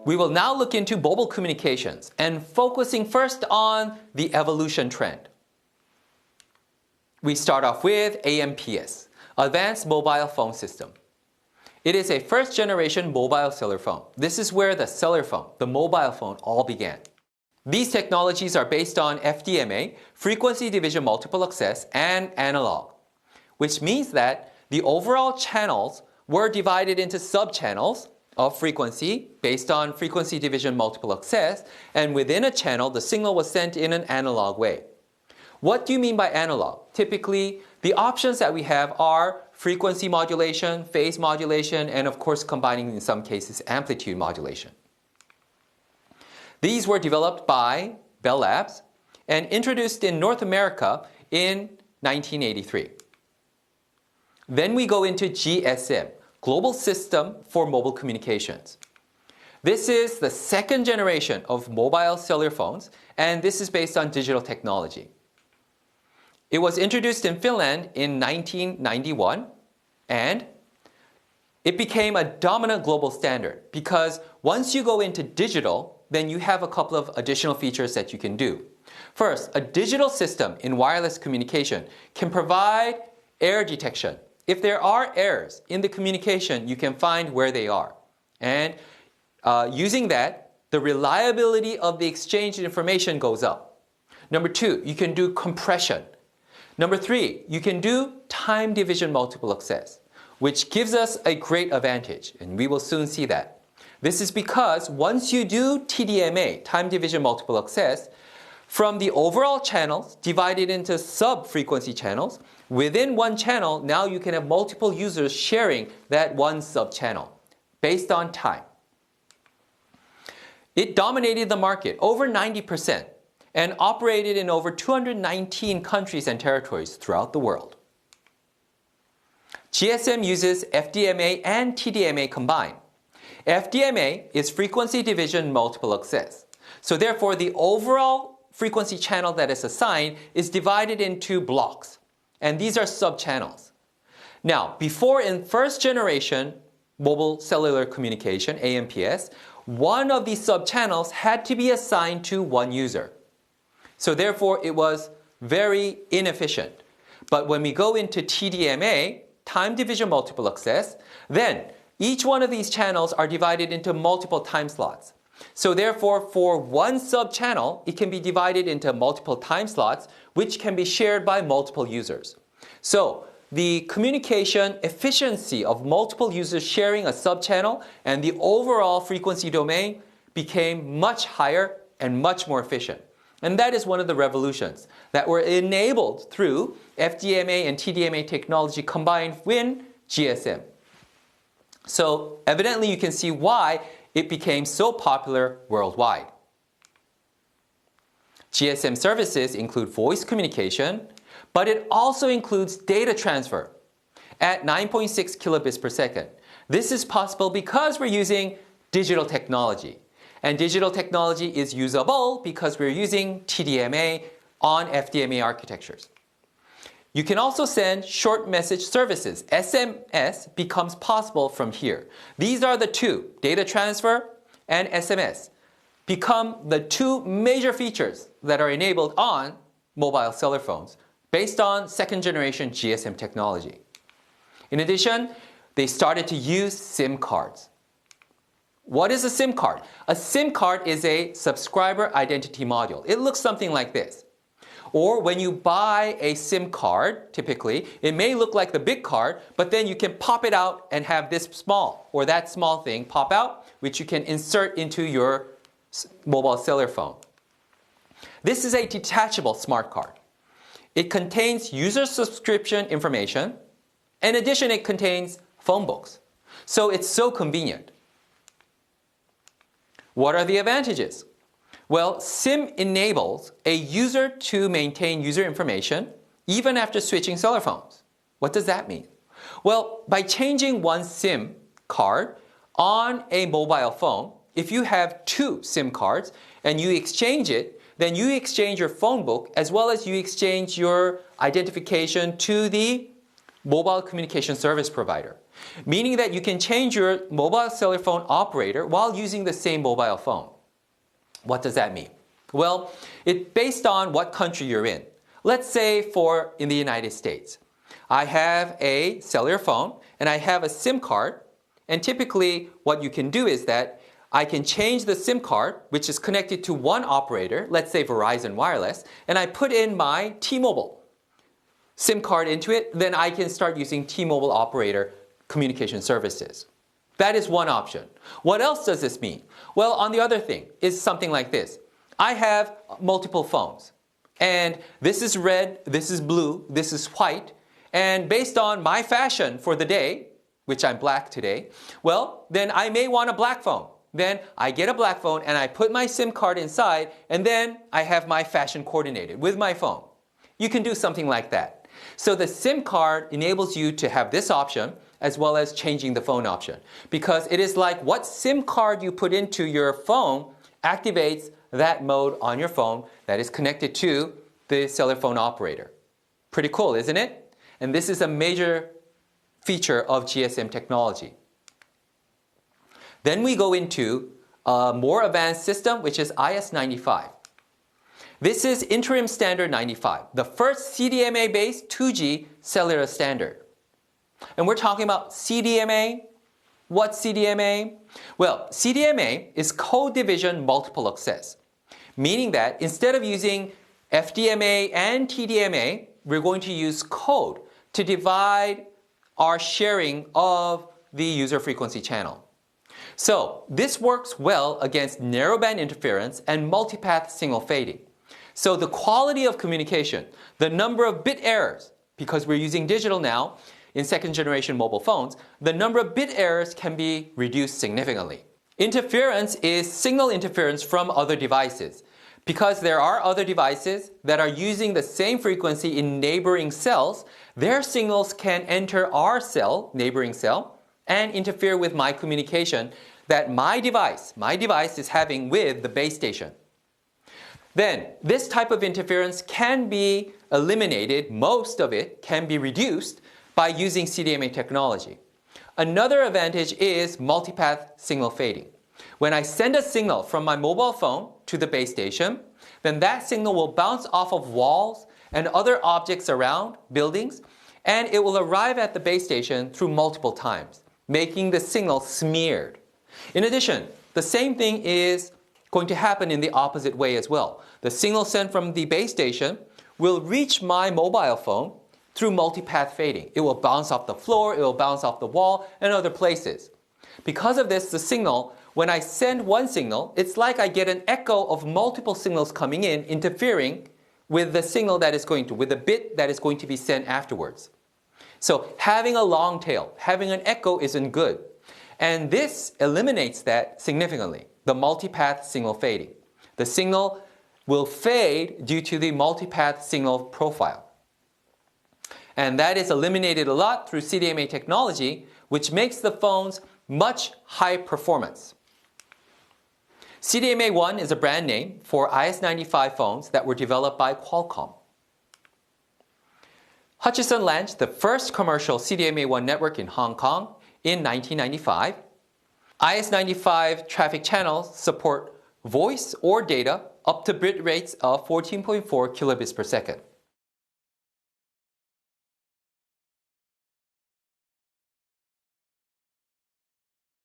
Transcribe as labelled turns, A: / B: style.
A: We will now look into mobile communications and focusing first on the evolution trend. We start off with AMPS, Advanced Mobile Phone System. It is a first-generation mobile cellular phone. This is where the cellular phone, the mobile phone, all began. These technologies are based on FDMA, frequency division multiple access, and analog, which means that the overall channels were divided into sub-channels of frequency based on frequency division multiple access, and within a channel, the signal was sent in an analog way. What do you mean by analog? Typically, the options that we have are frequency modulation, phase modulation, and of course combining in some cases amplitude modulation. These were developed by Bell Labs and introduced in North America in 1983. Then we go into GSM, Global System for Mobile Communications. This is the second generation of mobile cellular phones, and this is based on digital technology. It was introduced in Finland in 1991, and it became a dominant global standard because once you go into digital, then you have a couple of additional features that you can do. First, a digital system in wireless communication can provide error detection. If there are errors in the communication, you can find where they are. And using that, the reliability of the exchanged information goes up. Number two, you can do compression. Number three, you can do time division multiple access, which gives us a great advantage, and we will soon see that. This is because once you do TDMA, time division multiple access, from the overall channels divided into sub-frequency channels, within one channel, now you can have multiple users sharing that one sub-channel based on time. It dominated the market, over 90%, and operated in over 219 countries and territories throughout the world. GSM uses FDMA and TDMA combined. FDMA is frequency division multiple access. So therefore, the overall frequency channel that is assigned is divided into blocks. And these are sub-channels. Now, before in first generation mobile cellular communication, AMPS, one of these sub-channels had to be assigned to one user. So therefore, it was very inefficient. But when we go into TDMA, time division multiple access, then each one of these channels are divided into multiple time slots. So therefore, for one sub-channel, it can be divided into multiple time slots, which can be shared by multiple users. So the communication efficiency of multiple users sharing a sub-channel and the overall frequency domain became much higher and much more efficient. And that is one of the revolutions that were enabled through FDMA and TDMA technology combined with GSM. So evidently you can see why it became so popular worldwide. GSM services include voice communication, but it also includes data transfer at 9.6 kilobits per second. This is possible because we're using digital technology. And digital technology is usable because we're using TDMA on FDMA architectures. You can also send short message services. SMS becomes possible from here. These are the two, data transfer and SMS, become the two major features that are enabled on mobile cellular phones based on second generation GSM technology. In addition, they started to use SIM cards. What is a SIM card? A SIM card is a subscriber identity module. It looks something like this. Or when you buy a SIM card, typically, it may look like the big card, but then you can pop it out and have this small or that small thing pop out, which you can insert into your mobile cellular phone. This is a detachable smart card. It contains user subscription information. In addition, it contains phone books. So it's so convenient. What are the advantages? Well, SIM enables a user to maintain user information even after switching cellular phones. What does that mean? Well, by changing one SIM card on a mobile phone, if you have two SIM cards and you exchange it, then you exchange your phone book as well as you exchange your identification to the mobile communication service provider. meaning that you can change your mobile cellular phone operator while using the same mobile phone. What does that mean? Well, it's based on what country you're in. Let's say in the United States, I have a cellular phone and I have a SIM card, and typically what you can do is that I can change the SIM card, which is connected to one operator, let's say Verizon Wireless, and I put in my T-Mobile SIM card into it, then I can start using T-Mobile operator communication services. That is one option. What else does this mean? Well, on the other thing is something like this. I have multiple phones, and this is red, this is blue, this is white, and based on my fashion for the day, which I'm black today, well, then I may want a black phone. Then I get a black phone and I put my SIM card inside, and then I have my fashion coordinated with my phone. You can do something like that. So the SIM card enables you to have this option as well as changing the phone option, because it is like what SIM card you put into your phone activates that mode on your phone that is connected to the cellular phone operator. Pretty cool, isn't it? And this is a major feature of GSM technology. Then we go into a more advanced system, which is IS-95. This is Interim Standard 95, the first CDMA-based 2G cellular standard. And we're talking about CDMA. What's CDMA? Well, CDMA is Code Division Multiple Access, meaning that instead of using FDMA and TDMA, we're going to use code to divide our sharing of the user frequency channel. So this works well against narrowband interference and multipath signal fading. So the quality of communication, the number of bit errors, because we're using digital now in second generation mobile phones, the number of bit errors can be reduced significantly. Interference is signal interference from other devices. Because there are other devices that are using the same frequency in neighboring cells, their signals can enter our cell, neighboring cell, and interfere with my communication that my device is having with the base station. Then, this type of interference can be eliminated, most of it can be reduced by using CDMA technology. Another advantage is multipath signal fading. When I send a signal from my mobile phone to the base station, then that signal will bounce off of walls and other objects around buildings, and it will arrive at the base station through multiple times, making the signal smeared. In addition, the same thing is going to happen in the opposite way as well. The signal sent from the base station will reach my mobile phone through multipath fading. It will bounce off the floor, it will bounce off the wall, and other places. Because of this, the signal, when I send one signal, it's like I get an echo of multiple signals coming in, interfering with the signal that is with the bit that is going to be sent afterwards. So having a long tail, having an echo isn't good. And this eliminates that significantly, the multipath signal fading. The signal will fade due to the multipath signal profile. And that is eliminated a lot through CDMA technology, which makes the phones much high performance. CDMA1 is a brand name for IS-95 phones that were developed by Qualcomm. Hutchison launched the first commercial CDMA1 network in Hong Kong in 1995. IS-95 traffic channels support voice or data up to bit rates of 14.4 kilobits per second.